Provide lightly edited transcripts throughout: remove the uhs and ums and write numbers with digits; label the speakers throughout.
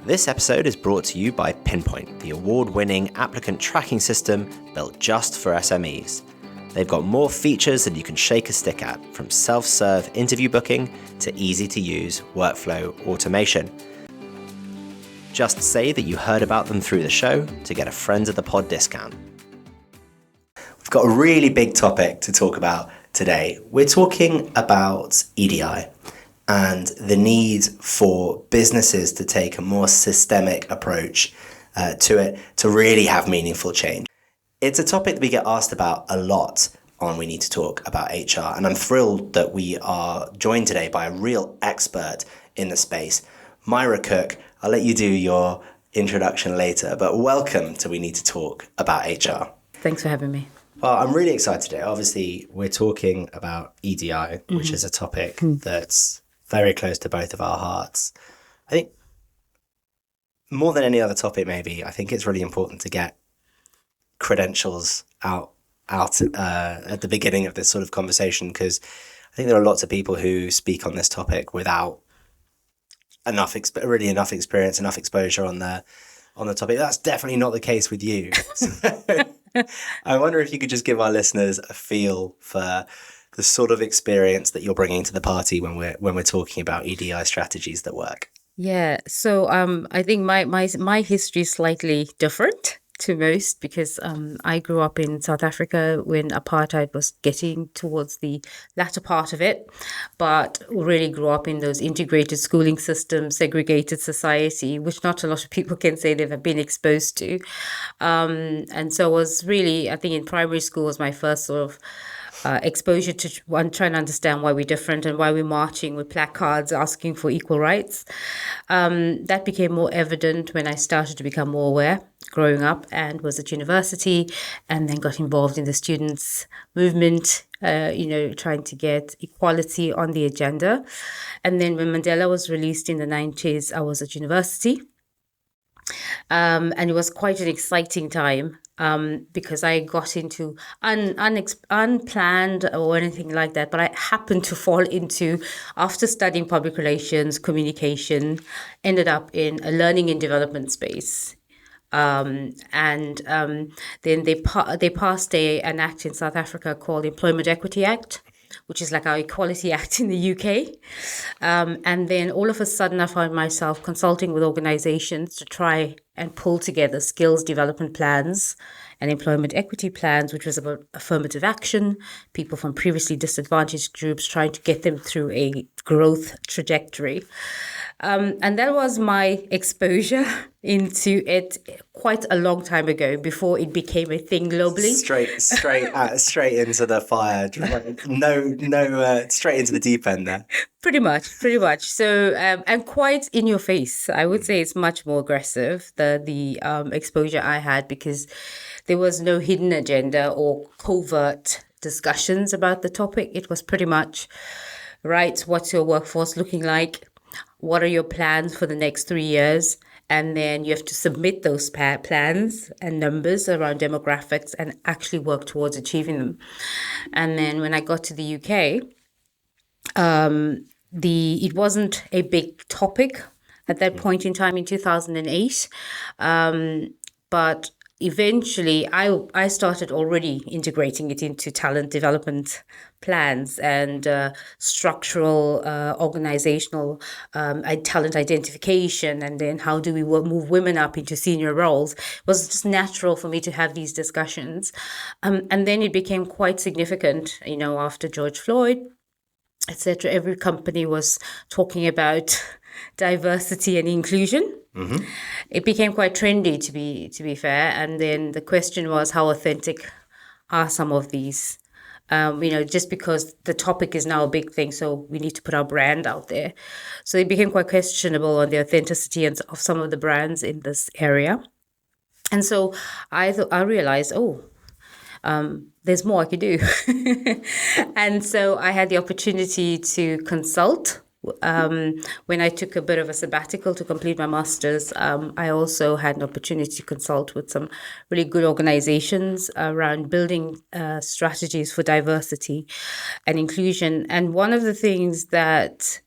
Speaker 1: This episode is brought to you by Pinpoint, the award-winning applicant tracking system built just for SMEs. They've got more features than you can shake a stick at, from self-serve interview booking to easy-to-use workflow automation. Just say that you heard about them through the show to get a Friends of the Pod discount. We've got a really big topic to talk about today. We're talking about EDI and the need for businesses to take a more systemic approach to it to really have meaningful change. It's a topic that we get asked about a lot on We Need to Talk About HR, and I'm thrilled that we are joined today by a real expert in the space, Myra Cooke. I'll let you do your introduction later, but welcome to We Need to Talk About HR.
Speaker 2: Thanks for having me.
Speaker 1: Well, I'm really excited today. Obviously, we're talking about EDI, which is a topic that's very close to both of our hearts. I think more than any other topic, maybe, I think it's really important to get credentials out at the beginning of this sort of conversation, because I think there are lots of people who speak on this topic without enough experience, enough exposure on the topic. That's definitely not the case with you. So, I wonder if you could just give our listeners a feel for the sort of experience that you're bringing to the party when we're talking about EDI strategies that work.
Speaker 2: Yeah, so I think my history is slightly different to most, because I grew up in South Africa when apartheid was getting towards the latter part of it, but really grew up in those integrated schooling systems, segregated society, which not a lot of people can say they've been exposed to. And so was really, I think in primary school was my first sort of exposure to trying to understand why we're different and why we're marching with placards asking for equal rights. That became more evident when I started to become more aware growing up and was at university, and then got involved in the students' movement, trying to get equality on the agenda. And then when Mandela was released in the 90s, I was at university. And it was quite an exciting time because I got into unplanned or anything like that, but I happened to fall into, after studying public relations, communication, ended up in a learning and development space. Then they passed an act in South Africa called Employment Equity Act, which is like our Equality Act in the UK. And then all of a sudden, I found myself consulting with organizations to try and pull together skills development plans and employment equity plans, which was about affirmative action, people from previously disadvantaged groups, trying to get them through a growth trajectory. And that was my exposure into it quite a long time ago, before it became a thing globally.
Speaker 1: Straight into the fire. No, straight into the deep end there.
Speaker 2: Pretty much. So, and quite in your face. I would say it's much more aggressive, the exposure I had, because there was no hidden agenda or covert discussions about the topic. It was pretty much, right, what's your workforce looking like? What are your plans for the next 3 years? And then you have to submit those plans and numbers around demographics and actually work towards achieving them. And then when I got to the UK, it wasn't a big topic at that point in time in 2008, but eventually I started already integrating it into talent development plans and structural, organizational talent identification, and then how do we move women up into senior roles. It was just natural for me to have these discussions. And then it became quite significant, after George Floyd, etc. Every company was talking about diversity and inclusion. Mm-hmm. It became quite trendy, to be fair. And then the question was, how authentic are some of these? Just because the topic is now a big thing, so we need to put our brand out there. So it became quite questionable on the authenticity of some of the brands in this area. And so I realized, there's more I could do. And so I had the opportunity to consult. When I took a bit of a sabbatical to complete my master's, I also had an opportunity to consult with some really good organizations around building strategies for diversity and inclusion. And one of the things that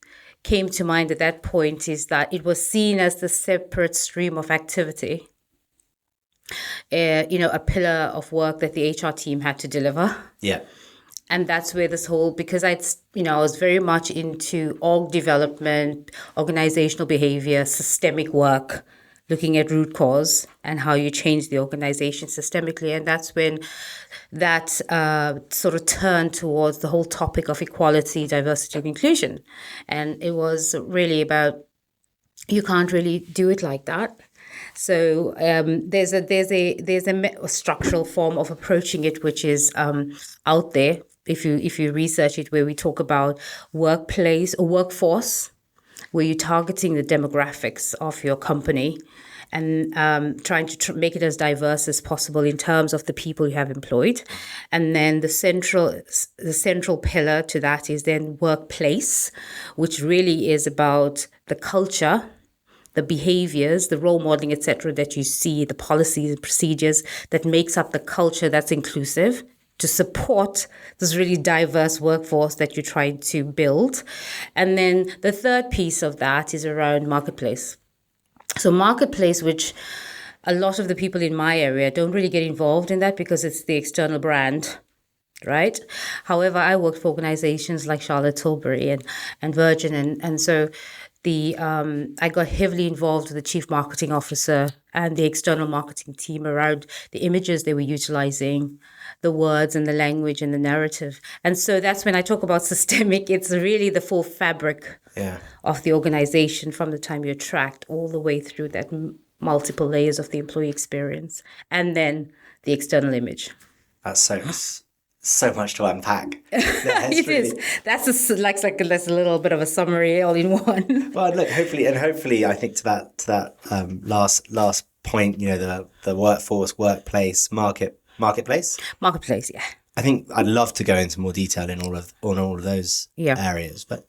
Speaker 2: came to mind at that point is that it was seen as the separate stream of activity, a pillar of work that the HR team had to deliver.
Speaker 1: Yeah.
Speaker 2: And that's where this whole, because I was very much into org development, organizational behavior, systemic work, looking at root cause and how you change the organization systemically. And that's when that sort of turned towards the whole topic of equality, diversity, and inclusion. And it was really about, you can't really do it like that. So there's a structural form of approaching it, which is out there. If you research it, where we talk about workplace or workforce, where you're targeting the demographics of your company and trying to make it as diverse as possible in terms of the people you have employed. And then the central pillar to that is then workplace, which really is about the culture, the behaviors, the role modeling, etc., that you see, the policies and procedures that makes up the culture that's inclusive to support this really diverse workforce that you're trying to build. And then the third piece of that is around marketplace. So marketplace, which a lot of the people in my area don't really get involved in that because it's the external brand, right? However, I worked for organizations like Charlotte Tilbury and Virgin, and so I got heavily involved with the chief marketing officer and the external marketing team around the images they were utilizing, the words and the language and the narrative. And so that's when I talk about systemic, it's really the full fabric of the organization from the time you attract all the way through that multiple layers of the employee experience and then the external image.
Speaker 1: That's so much to unpack.
Speaker 2: It really is. That's a little bit of a summary all in one.
Speaker 1: Well, look, hopefully, I think to that last point, the workforce, workplace, marketplace.
Speaker 2: Marketplace, yeah.
Speaker 1: I think I'd love to go into more detail in all of those areas, but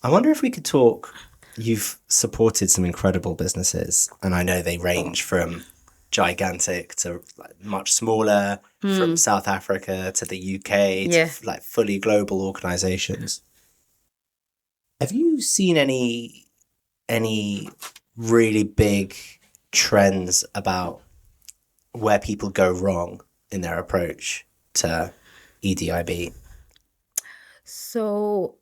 Speaker 1: I wonder if we could talk. You've supported some incredible businesses, and I know they range from gigantic to much smaller, from South Africa to the UK to fully global organizations. Have you seen any really big trends about where people go wrong in their approach to EDIB?
Speaker 2: So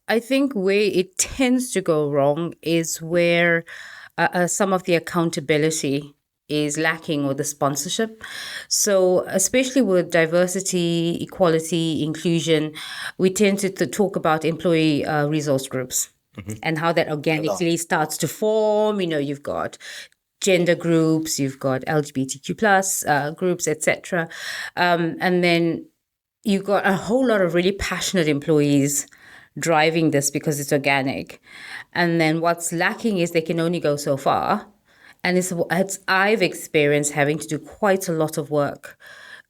Speaker 2: I think where it tends to go wrong is where some of the accountability is lacking, or the sponsorship. So especially with diversity, equality, inclusion, we tend to talk about employee resource groups and how that organically starts to form. You've got gender groups, you've got LGBTQ plus groups, etc. And then you've got a whole lot of really passionate employees driving this because it's organic. And then what's lacking is they can only go so far. And I've experienced having to do quite a lot of work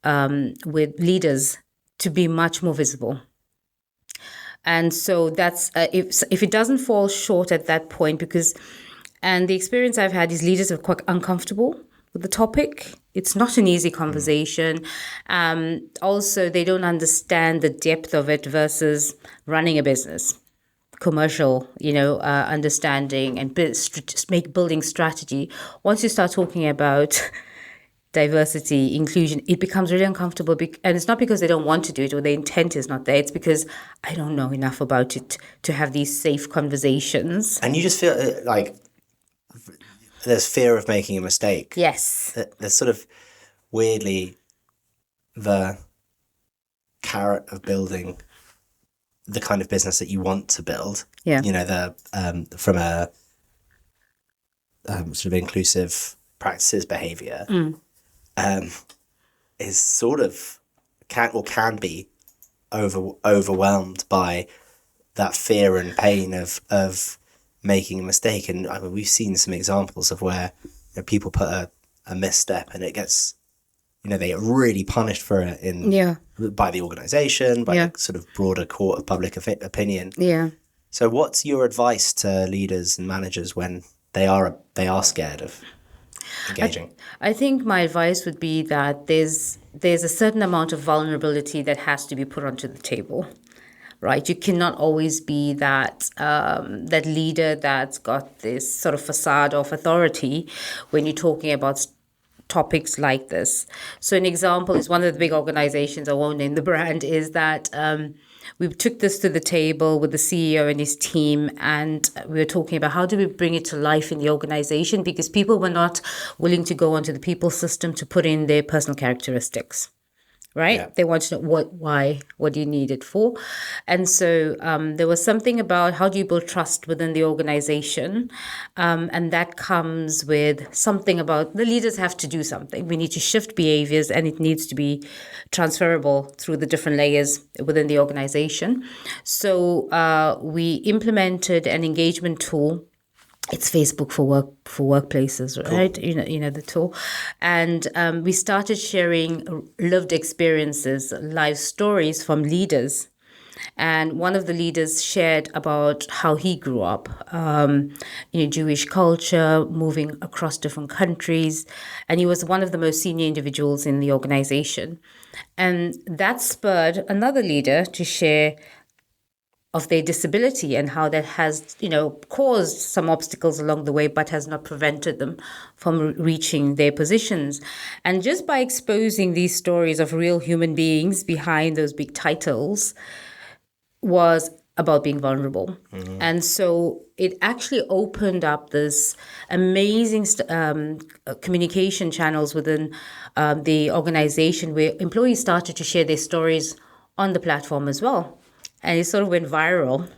Speaker 2: with leaders to be much more visible. And so that's if it doesn't fall short at that point, and the experience I've had is leaders are quite uncomfortable with the topic. It's not an easy conversation. Also, they don't understand the depth of it versus running a business. Commercial, understanding and building strategy. Once you start talking about diversity, inclusion, it becomes really uncomfortable. And it's not because they don't want to do it or the intent is not there. It's because I don't know enough about it to have these safe conversations.
Speaker 1: And you just feel like there's fear of making a mistake.
Speaker 2: Yes.
Speaker 1: There's sort of weirdly the carrot of building the kind of business that you want to build.
Speaker 2: Yeah.
Speaker 1: From a sort of inclusive practices behavior is sort of can be overwhelmed by that fear and pain of making a mistake. And I mean, we've seen some examples of where people put a misstep and it gets, they get really punished for it by the organisation, by the sort of broader court of public opinion.
Speaker 2: Yeah.
Speaker 1: So what's your advice to leaders and managers when they are scared of engaging?
Speaker 2: I think my advice would be that there's a certain amount of vulnerability that has to be put onto the table right? You cannot always be that that leader that's got this sort of facade of authority when you're talking about topics like this. So an example is one of the big organizations, I won't name the brand, is that we took this to the table with the CEO and his team, and we were talking about how do we bring it to life in the organization, because people were not willing to go onto the people system to put in their personal characteristics. Right?
Speaker 1: Yeah.
Speaker 2: They want to know what do you need it for? And so there was something about how do you build trust within the organization? And that comes with something about the leaders have to do something. We need to shift behaviors, and it needs to be transferable through the different layers within the organization. So we implemented an engagement tool. It's Facebook for workplaces, right? Cool. You know the tool, and we started sharing lived experiences, live stories from leaders. And one of the leaders shared about how he grew up, Jewish culture, moving across different countries, and he was one of the most senior individuals in the organization, and that spurred another leader to share of their disability and how that has, caused some obstacles along the way, but has not prevented them from reaching their positions. And just by exposing these stories of real human beings behind those big titles was about being vulnerable. Mm-hmm. And so it actually opened up this amazing communication channels within the organization where employees started to share their stories on the platform as well. And it sort of went viral.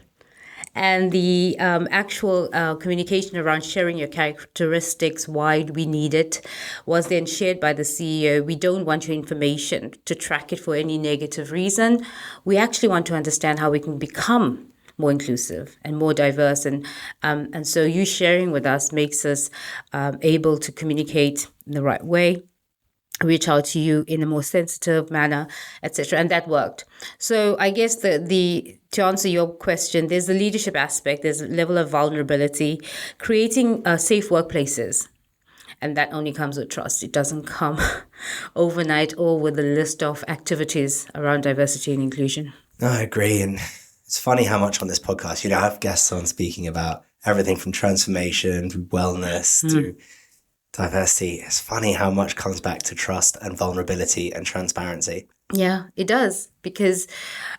Speaker 2: And the actual communication around sharing your characteristics, why we need it, was then shared by the CEO. We don't want your information to track it for any negative reason. We actually want to understand how we can become more inclusive and more diverse. And so you sharing with us makes us able to communicate in the right way, reach out to you in a more sensitive manner, etc. And that worked. So I guess to answer your question, there's the leadership aspect, there's a level of vulnerability, creating safe workplaces. And that only comes with trust. It doesn't come overnight or with a list of activities around diversity and inclusion.
Speaker 1: No, I agree. And it's funny how much on this podcast, I have guests on speaking about everything from transformation to wellness to diversity. It's funny how much comes back to trust and vulnerability and transparency.
Speaker 2: Yeah, it does, because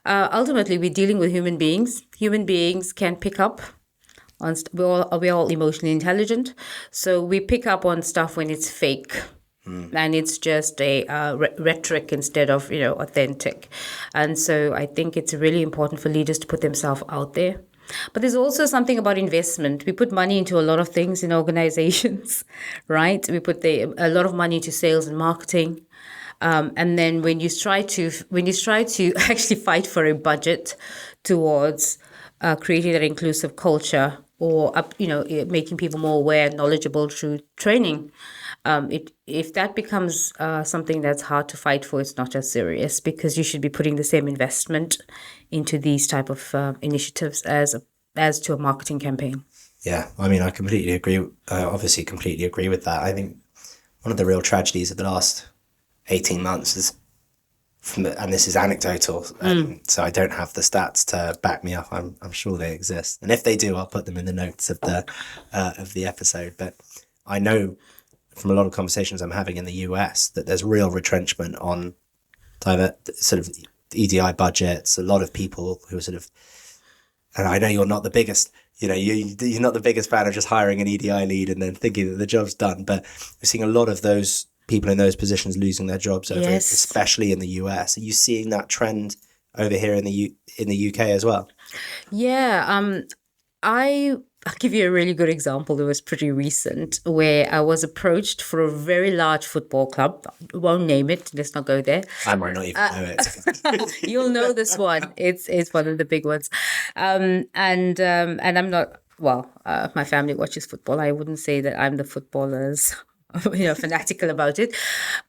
Speaker 2: ultimately we're dealing with human beings. Human beings can pick up on we're all emotionally intelligent, so we pick up on stuff when it's fake. And it's just a rhetoric instead of authentic. And so I think it's really important for leaders to put themselves out there. But there's also something about investment. We put money into a lot of things in organizations, right? We put a lot of money into sales and marketing. And then when you try to actually fight for a budget towards creating that inclusive culture, or making people more aware and knowledgeable through training, if that becomes something that's hard to fight for, it's not as serious, because you should be putting the same investment into these type of initiatives as to a marketing campaign. Yeah, I mean, I completely agree. Obviously, completely agree with that. I think one of the real tragedies of the last 18 months is, and this is anecdotal, so I don't have the stats to back me up. I'm sure they exist, and if they do, I'll put them in the notes of the episode. But I know from a lot of conversations I'm having in the US that there's real retrenchment on sort of EDI budgets. A lot of people who are sort of, and I know you're not the biggest, you're not the biggest fan of just hiring an EDI lead and then thinking that the job's done, but we're seeing a lot of those people in those positions losing their jobs over, especially in the US. Are you seeing that trend over here in the UK as well? Yeah, I'll give you a really good example that was pretty recent, where I was approached for a very large football club. I won't name it. Let's not go there. I might not even know it. You'll know this one. It's one of the big ones. And I'm not, my family watches football. I wouldn't say that I'm the footballers fanatical about it,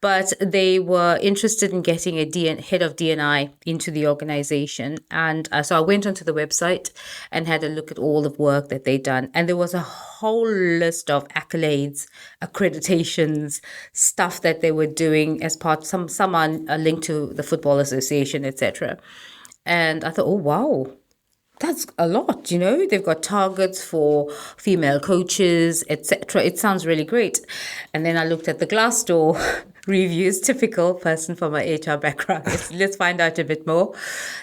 Speaker 2: but they were interested in getting a head of D&I into the organization. And so I went onto the website and had a look at all the work that they'd done. And there was a whole list of accolades, accreditations, stuff that they were doing as part, some are linked to the Football Association, etc. And I thought, oh, wow, that's a lot, They've got targets for female coaches, etc. It sounds really great. And then I looked at the Glassdoor reviews, typical person from my HR background. Let's find out a bit more.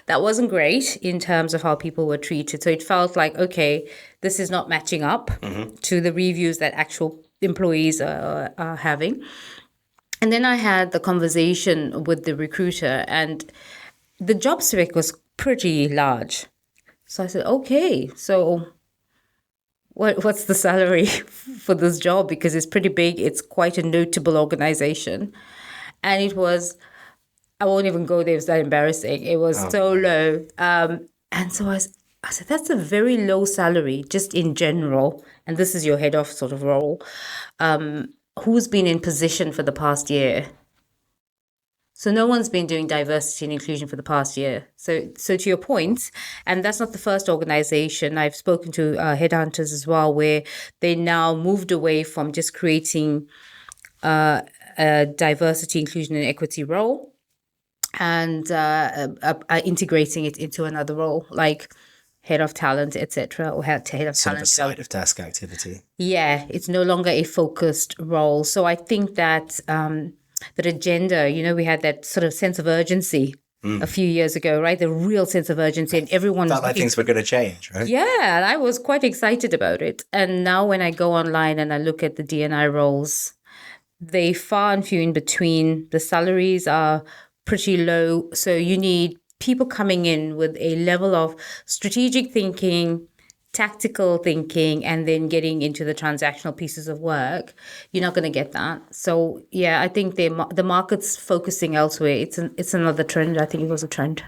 Speaker 2: That wasn't great in terms of how people were treated. So it felt like, okay, this is not matching up to the reviews that actual employees are having. And then I had the conversation with the recruiter, and the job spec was pretty large. So I said, okay, so what's the salary for this job? Because it's pretty big. It's quite a notable organization. And it was, I won't even go there. It was that embarrassing. It was so low. And so I said, that's a very low salary just in general. And this is your head of sort of role. Who's been in position for the past year? So no one's been doing diversity and inclusion for the past year. So to your point, and that's not the first organization. I've spoken to headhunters as well, where they now moved away from just creating a diversity, inclusion, and equity role and integrating it into another role, like head of talent, etc., or head of
Speaker 1: sort
Speaker 2: talent.
Speaker 1: of a side of desk activity.
Speaker 2: Yeah, it's no longer a focused role. So I think that that agenda, we had that sort of sense of urgency a few years ago, right? The real sense of urgency, and everyone
Speaker 1: felt like things were going to change, right?
Speaker 2: Yeah, and I was quite excited about it. And now when I go online and I look at the D&I roles, they far and few in between. The salaries are pretty low. So you need people coming in with a level of strategic thinking, tactical thinking, and then getting into the transactional pieces of work. You're not going to get that. So yeah, I think the market's focusing elsewhere. It's another trend. I think it was a trend.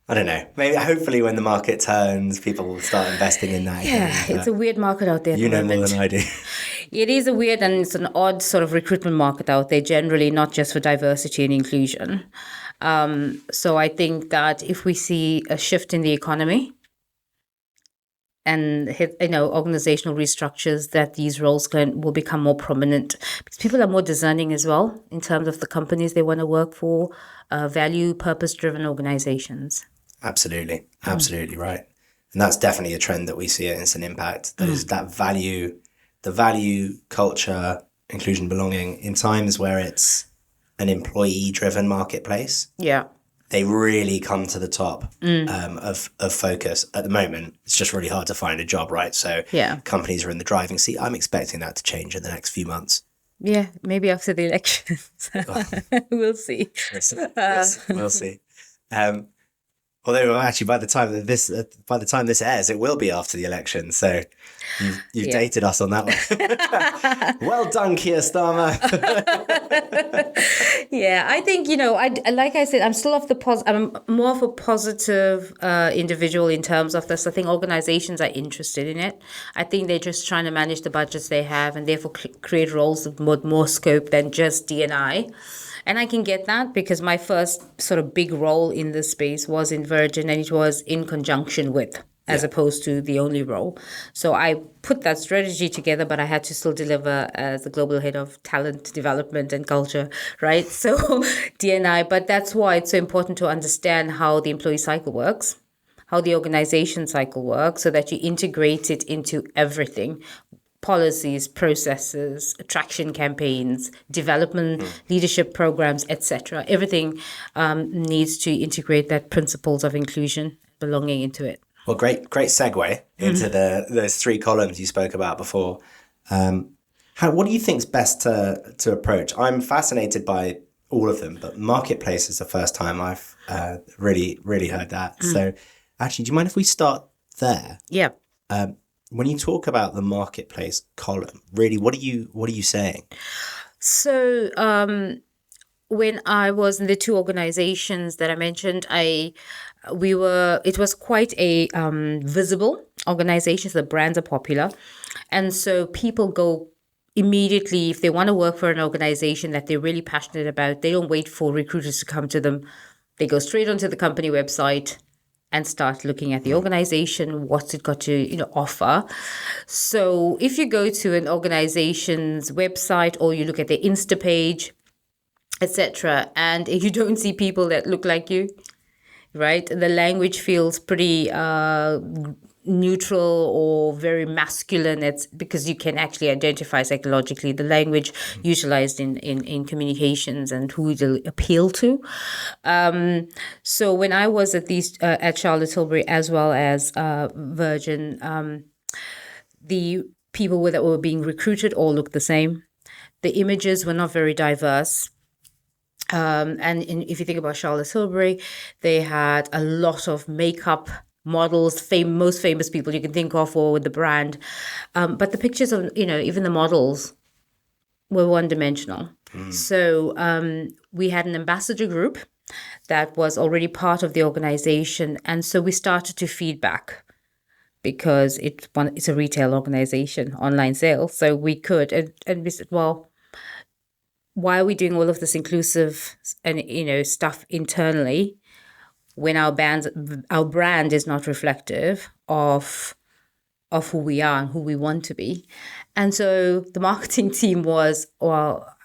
Speaker 1: I don't know. Maybe, hopefully, when the market turns, people will start investing in that.
Speaker 2: Yeah, it's a weird market out there.
Speaker 1: You know more than I do.
Speaker 2: It is a weird and it's an odd sort of recruitment market out there, generally, not just for diversity and inclusion. So I think that if we see a shift in the economy and organizational restructures, that these roles will become more prominent, because people are more discerning as well in terms of the companies they want to work for, value, purpose-driven organizations.
Speaker 1: Absolutely right, and that's definitely a trend that we see at Instant Impact. That value, the value, culture, inclusion, belonging in times where it's an employee-driven marketplace.
Speaker 2: Yeah.
Speaker 1: They really come to the top of focus at the moment. It's just really hard to find a job, right? So companies are in the driving seat. I'm expecting that to change in the next few months. Yeah,
Speaker 2: maybe after the elections. We'll see.
Speaker 1: We'll see. Although actually, by the time this airs, it will be after the election. So you've dated us on that one. Well done, Keir Starmer.
Speaker 2: Yeah, I think like I said, I'm still I'm more of a positive individual in terms of this. I think organizations are interested in it. I think they're just trying to manage the budgets they have and therefore create roles with more scope than just D&I. And I can get that because my first sort of big role in this space was in Virgin, and it was in conjunction with, as opposed to the only role. So I put that strategy together, but I had to still deliver as the global head of talent development and culture, right? So D&I, but that's why it's so important to understand how the employee cycle works, how the organization cycle works, so that you integrate it into everything. Policies, processes, attraction campaigns, development, leadership programs, etc. Everything needs to integrate that principles of inclusion, belonging into it.
Speaker 1: Well, great segue into those three columns you spoke about before. What do you think is best to approach? I'm fascinated by all of them, but marketplace is the first time I've really heard that. So actually, do you mind if we start there?
Speaker 2: Yeah.
Speaker 1: When you talk about the marketplace column, really, what are you saying?
Speaker 2: So when I was in the two organizations that I mentioned, it was quite a visible organization. So the brands are popular. And so people go immediately, if they want to work for an organization that they're really passionate about, they don't wait for recruiters to come to them. They go straight onto the company website and start looking at the organization, what's it got to offer. So if you go to an organization's website or you look at their Insta page, etc., and if you don't see people that look like you, right? The language feels pretty neutral or very masculine. It's because you can actually identify psychologically the language utilized in communications and who it'll appeal to. So when I was at Charlotte Tilbury as well as Virgin, the people that were being recruited all looked the same. The images were not very diverse. If you think about Charlotte Tilbury, they had a lot of makeup models, most famous people you can think of, or with the brand. But the pictures of, even the models were one-dimensional. So we had an ambassador group that was already part of the organization. And so we started to feedback because it's a retail organization, online sales. So we could, and we said, well, why are we doing all of this inclusive and stuff internally when our brand is not reflective of who we are and who we want to be? And so the marketing team was, well,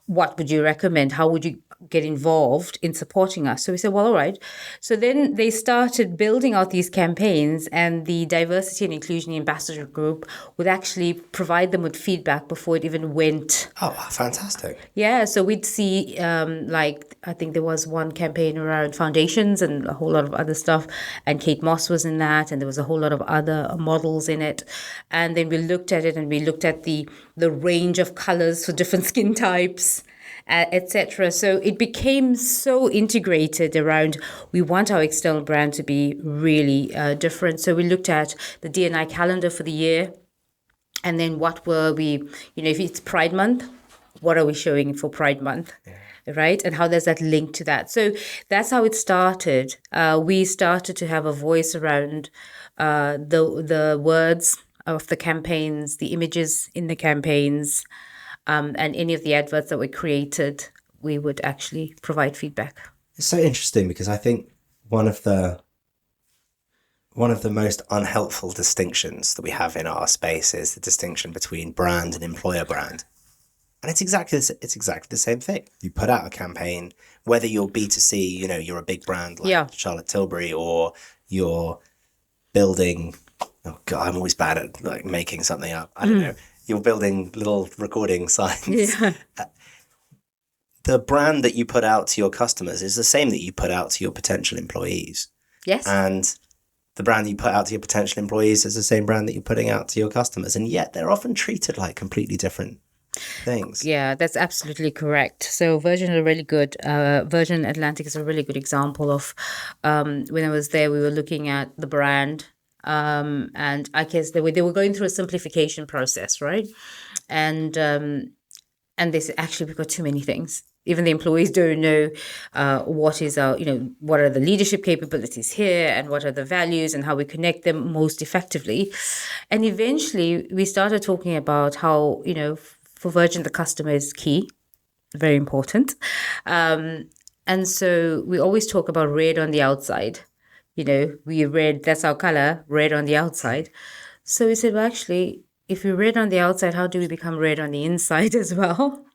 Speaker 2: what would you recommend? How would you get involved in supporting us? So we said, well, all right. So then they started building out these campaigns, and the diversity and inclusion ambassador group would actually provide them with feedback before it even went.
Speaker 1: Oh, fantastic.
Speaker 2: Yeah. So we'd see, I think there was one campaign around foundations and a whole lot of other stuff. And Kate Moss was in that, and there was a whole lot of other models in it. And then we looked at it, and we looked at the range of colors for different skin types, etc. So it became so integrated around, we want our external brand to be really different. So we looked at the D&I calendar for the year, and then what were we, if it's Pride Month, what are we showing for Pride Month? Yeah. Right? And how does that link to that? So that's how it started. We started to have a voice around the words of the campaigns, the images in the campaigns, and any of the adverts that were created, we would actually provide feedback.
Speaker 1: It's so interesting because I think one of the most unhelpful distinctions that we have in our space is the distinction between brand and employer brand. And it's exactly the same thing. You put out a campaign, whether you're B2C, you're a big brand like Charlotte Tilbury, or you're building, oh God, I'm always bad at making something up. I don't know. You're building little recording signs. Yeah. The brand that you put out to your customers is the same that you put out to your potential employees.
Speaker 2: Yes.
Speaker 1: And the brand you put out to your potential employees is the same brand that you're putting out to your customers. And yet they're often treated like completely different things.
Speaker 2: Yeah, that's absolutely correct. So Virgin Atlantic is a really good example of when I was there, we were looking at the brand. And I guess they were going through a simplification process, right? And they said, actually, we've got too many things. Even the employees don't know what are the leadership capabilities here, and what are the values, and how we connect them most effectively. And eventually, we started talking about how, for Virgin, the customer is key, very important. And so we always talk about red on the outside. We red, that's our color, red on the outside. So we said, well, actually, if we're red on the outside, how do we become red on the inside as well?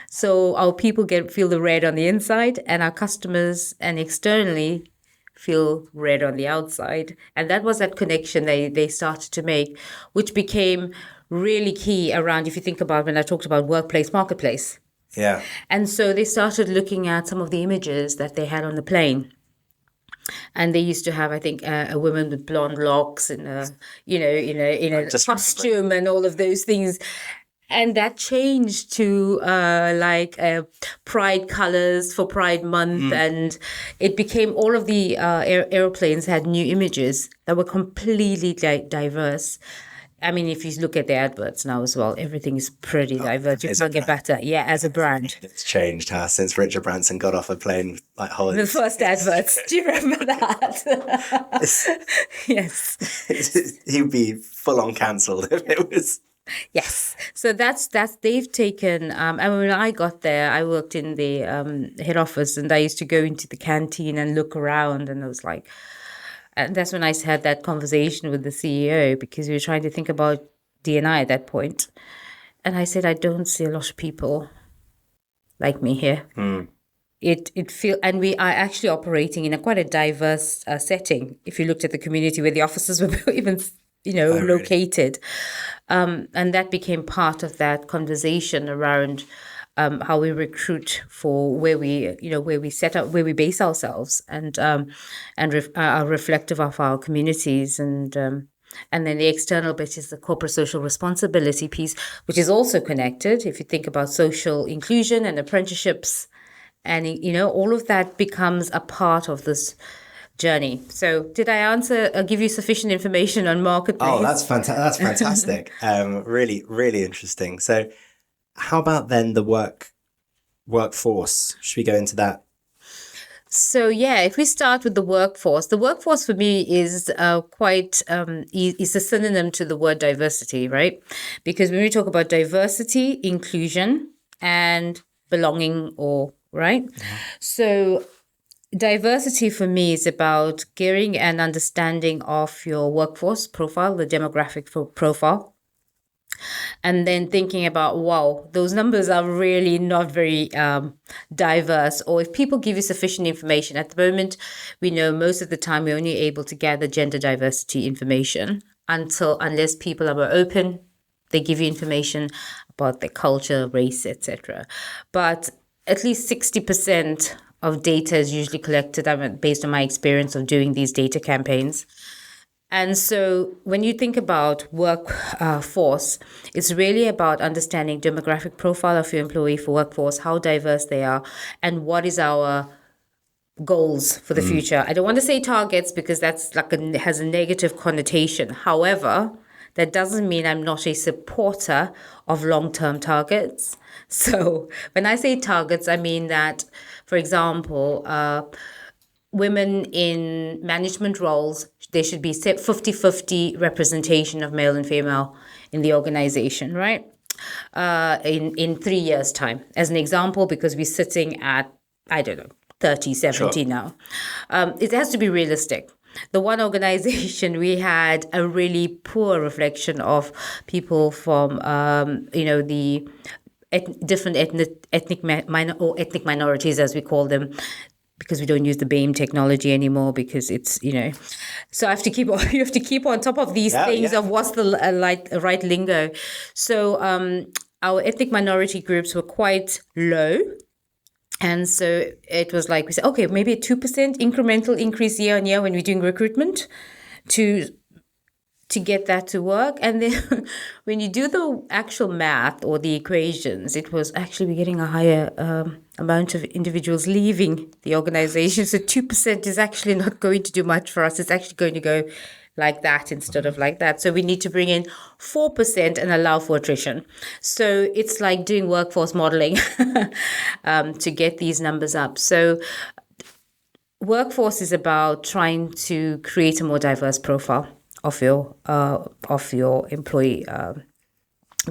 Speaker 2: So our people feel the red on the inside, and our customers and externally feel red on the outside. And that was that connection they started to make, which became really key around, if you think about when I talked about workplace, marketplace.
Speaker 1: Yeah.
Speaker 2: And so they started looking at some of the images that they had on the plane. And they used to have, I think, a woman with blonde locks and in a costume and all of those things. And that changed to Pride colors for Pride Month. And it became all of the airplanes had new images that were completely diverse. I mean, if you look at the adverts now as well, everything is pretty diverse. You can't get better. Yeah, as a brand.
Speaker 1: It's changed, since Richard Branson got off a plane like Hollywood.
Speaker 2: The first adverts. Do you remember that? Yes.
Speaker 1: He'd be full on cancelled if it was.
Speaker 2: Yes. So that's they've taken, and when I got there, I worked in the head office, and I used to go into the canteen and look around, and I was like, and that's when I had that conversation with the CEO, because we were trying to think about D&I at that point. And I said, I don't see a lot of people like me here. it feel, and we are actually operating in a quite a diverse setting. If you looked at the community where the offices were even located, and that became part of that conversation around how we recruit for where we set up, where we base ourselves, and are reflective of our communities, and then the external bit is the corporate social responsibility piece, which is also connected. If you think about social inclusion and apprenticeships, and all of that becomes a part of this journey. So did I give you sufficient information on marketplace?
Speaker 1: Oh, that's fantastic. Really, really interesting. So how about then the workforce? Should we go into that?
Speaker 2: So yeah, if we start with the workforce for me is is a synonym to the word diversity, right? Because when we talk about diversity, inclusion, and belonging, right? Mm-hmm. So diversity for me is about getting an understanding of your workforce profile, the demographic profile, and then thinking about, wow, those numbers are really not very diverse. Or if people give you sufficient information. At the moment, we know most of the time we're only able to gather gender diversity information unless people are more open, they give you information about their culture, race, etc. But at least 60% of data is usually collected based on my experience of doing these data campaigns. And so when you think about workforce, it's really about understanding demographic profile of your employee for workforce, how diverse they are, and what is our goals for the future. I don't want to say targets because that's has a negative connotation. However, that doesn't mean I'm not a supporter of long-term targets. So when I say targets, I mean that, for example, women in management roles, there should be 50-50 representation of male and female in the organization, right? In 3 years' time, as an example, because we're sitting at, 30, 70 sure. Now. It has to be realistic. The one organization, we had a really poor reflection of people from, the different ethnic minorities, as we call them, because we don't use the BAME technology anymore, because it's, so you have to keep on top of these things of what's the right lingo. So our ethnic minority groups were quite low. And so it was like, we said, okay, maybe a 2% incremental increase year on year when we're doing recruitment to get that to work. And then when you do the actual math or the equations, it was actually we're getting a higher amount of individuals leaving the organization. So 2% is actually not going to do much for us. It's actually going to go like that instead of like that. So we need to bring in 4% and allow for attrition. So it's like doing workforce modeling to get these numbers up. So workforce is about trying to create a more diverse profile of your employee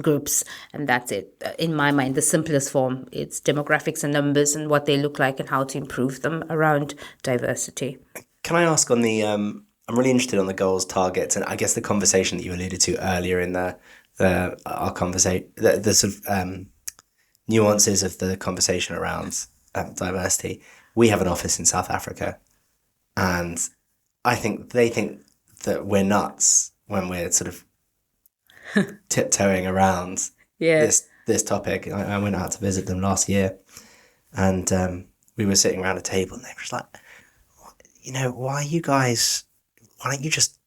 Speaker 2: groups, and that's it. In my mind, the simplest form, it's demographics and numbers and what they look like and how to improve them around diversity.
Speaker 1: Can I ask on the I'm really interested on the goals, targets, and I guess the conversation that you alluded to earlier in our conversation, the sort of nuances of the conversation around diversity. We have an office in South Africa, and I think they think that we're nuts when we're sort of tiptoeing around this topic. I went out to visit them last year, and we were sitting around a table, and they were just like, why don't you just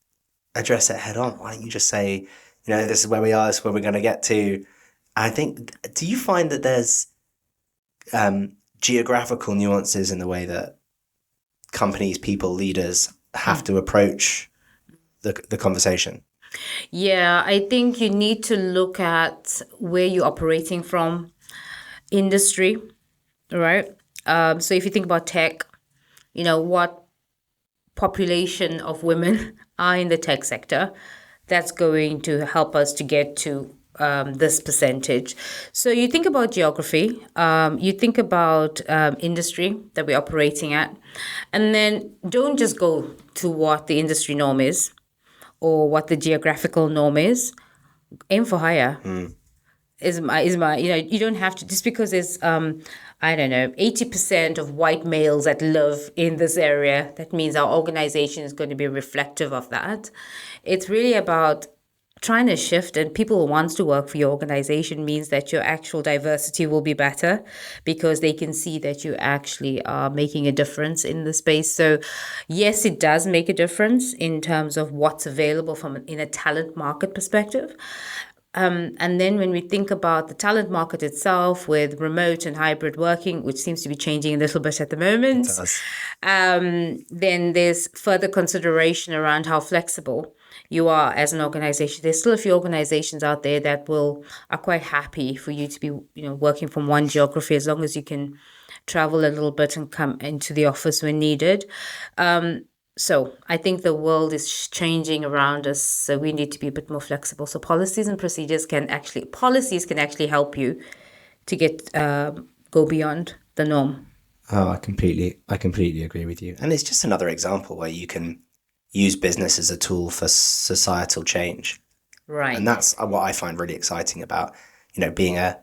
Speaker 1: address it head on? Why don't you just say, this is where we are, this is where we're going to get to? I think, do you find that there's geographical nuances in the way that companies, people, leaders have to approach the conversation?
Speaker 2: Yeah, I think you need to look at where you're operating from, industry, right? So if you think about tech, what population of women are in the tech sector, that's going to help us to get to this percentage. So you think about geography, you think about industry that we're operating at, and then don't just go to what the industry norm is or what the geographical norm is. Aim for higher. is my you don't have to, just because there's 80% of white males that live in this area, that means our organization is going to be reflective of that. It's really about trying to shift, and people who wants to work for your organization means that your actual diversity will be better, because they can see that you actually are making a difference in the space. So yes, it does make a difference in terms of what's available in a talent market perspective. And then when we think about the talent market itself, with remote and hybrid working, which seems to be changing a little bit at the moment, then there's further consideration around how flexible you are as an organization. There's still a few organizations out there that are quite happy for you to be, working from one geography, as long as you can travel a little bit and come into the office when needed. So I think the world is changing around us, so we need to be a bit more flexible. So policies and procedures can actually help you to get go beyond the norm.
Speaker 1: Oh, I completely agree with you. And it's just another example where you can use business as a tool for societal change.
Speaker 2: Right.
Speaker 1: And that's what I find really exciting about, being a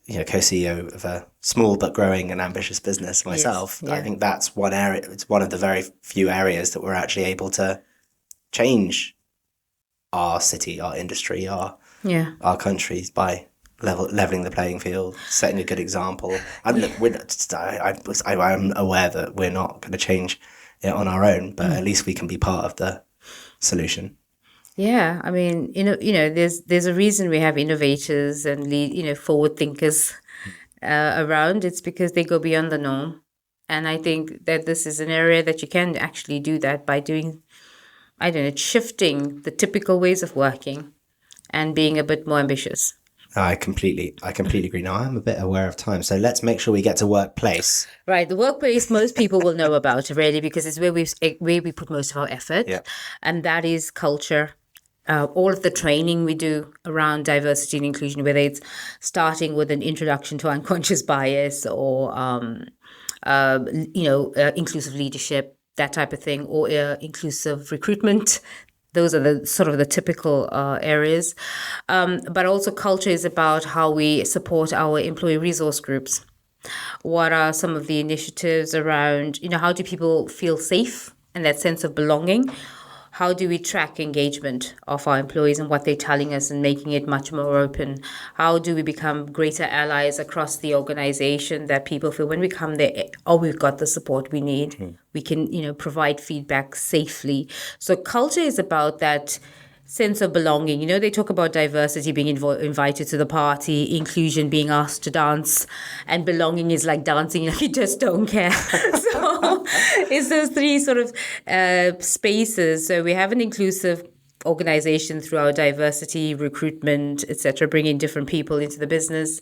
Speaker 1: co-CEO of a small but growing and ambitious business myself. Yes, yeah. I think that's one area. It's one of the very few areas that we're actually able to change our city, our industry, our countries by leveling the playing field, setting a good example. I'm aware that we're not going to change it on our own, but at least we can be part of the solution.
Speaker 2: Yeah, I mean, there's a reason we have innovators and forward thinkers around. It's because they go beyond the norm, and I think that this is an area that you can actually do that by doing, shifting the typical ways of working, and being a bit more ambitious.
Speaker 1: I completely agree. Now, I'm a bit aware of time, so let's make sure we get to workplace.
Speaker 2: Right, the workplace, most people will know about, really, because it's where we put most of our effort, and that is culture. All of the training we do around diversity and inclusion, whether it's starting with an introduction to unconscious bias or, inclusive leadership, that type of thing, or inclusive recruitment. Those are the typical areas. But also culture is about how we support our employee resource groups. What are some of the initiatives around, how do people feel safe and that sense of belonging? How do we track engagement of our employees and what they're telling us and making it much more open? How do we become greater allies across the organization, that people feel when we come there, we've got the support we need. We can, provide feedback safely. So culture is about that sense of belonging. They talk about diversity being invited to the party, inclusion being asked to dance, and belonging is like dancing, you just don't care. So it's those three sort of spaces. So we have an inclusive organization through our diversity, recruitment, etc., bringing different people into the business.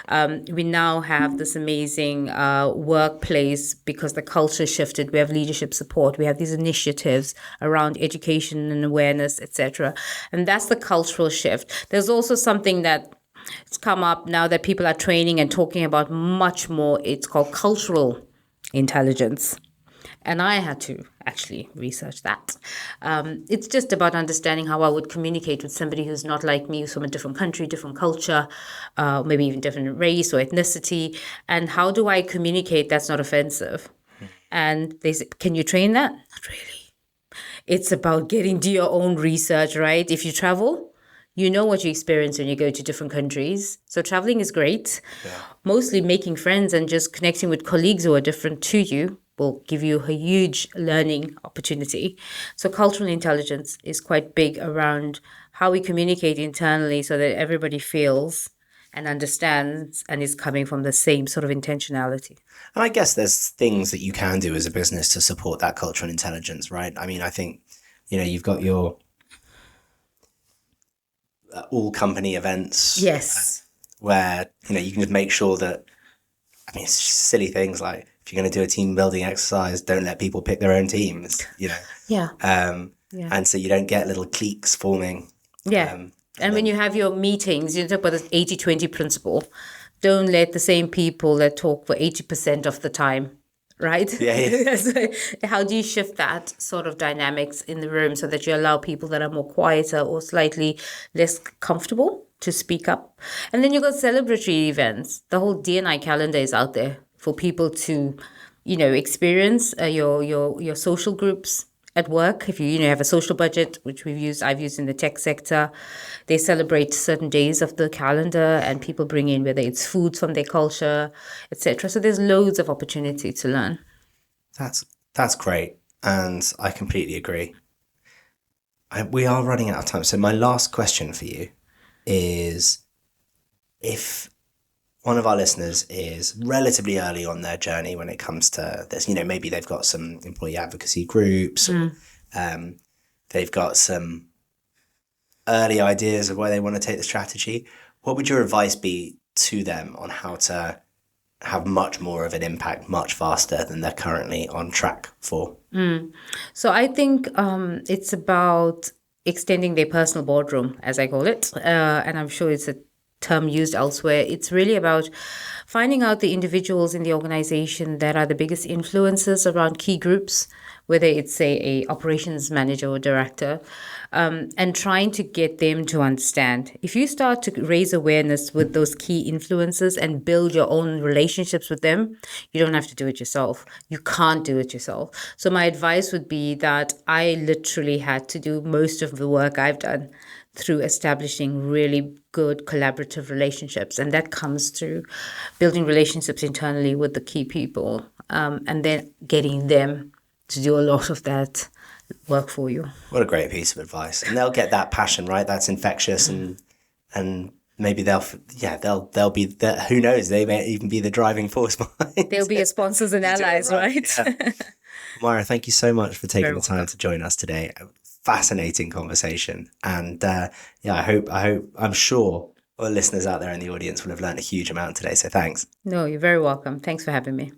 Speaker 2: We now have this amazing workplace because the culture shifted. We have leadership support. We have these initiatives around education and awareness, etc. And that's the cultural shift. There's also something that it's come up now that people are training and talking about much more. It's called cultural intelligence. And I had to actually research that. It's just about understanding how I would communicate with somebody who's not like me, who's from a different country, different culture, maybe even different race or ethnicity. And how do I communicate that's not offensive? And they said, can you train that? Not really. It's about getting to your own research, right? If you travel, you know what you experience when you go to different countries. So traveling is great. Yeah. Mostly making friends and just connecting with colleagues who are different to you will give you a huge learning opportunity. So cultural intelligence is quite big around how we communicate internally so that everybody feels and understands and is coming from the same sort of intentionality.
Speaker 1: And I guess there's things that you can do as a business to support that cultural intelligence, right? I mean, I think, you've got your all company events.
Speaker 2: Yes.
Speaker 1: Where, you can just make sure that, it's silly things like, if you're going to do a team building exercise, don't let people pick their own teams,
Speaker 2: Yeah.
Speaker 1: And so you don't get little cliques forming.
Speaker 2: Yeah. And when you have your meetings, you talk about the 80-20 principle. Don't let the same people that talk for 80% of the time, right?
Speaker 1: Yeah.
Speaker 2: So how do you shift that sort of dynamics in the room so that you allow people that are more quieter or slightly less comfortable to speak up. And then you've got celebratory events. The whole D&I calendar is out there for people to, experience your social groups at work. If you have a social budget, which I've used in the tech sector, they celebrate certain days of the calendar, and people bring in whether it's foods from their culture, etc. So there's loads of opportunity to learn.
Speaker 1: That's great, and I completely agree. We are running out of time, so my last question for you is, if one of our listeners is relatively early on their journey when it comes to this, maybe they've got some employee advocacy groups, or they've got some early ideas of where they want to take the strategy, what would your advice be to them on how to have much more of an impact much faster than they're currently on track for?
Speaker 2: So I think it's about extending their personal boardroom, as I call it. And I'm sure it's a term used elsewhere. It's really about finding out the individuals in the organization that are the biggest influences around key groups, whether it's, say, a operations manager or director, and trying to get them to understand. If you start to raise awareness with those key influences and build your own relationships with them, you don't have to do it yourself. You can't do it yourself. So my advice would be that I literally had to do most of the work I've done through establishing really good collaborative relationships. And that comes through building relationships internally with the key people, and then getting them to do a lot of that work for you.
Speaker 1: What a great piece of advice. And they'll get that passion, right? That's infectious, and maybe they'll be the, who knows, they may even be the driving force behind.
Speaker 2: They'll be your sponsors and allies, right?
Speaker 1: Yeah. Myra, thank you so much for taking the time to join us today. Fascinating conversation, and I'm sure all listeners out there in the audience will have learned a huge amount today, so thanks.
Speaker 2: No, you're very welcome. Thanks for having me.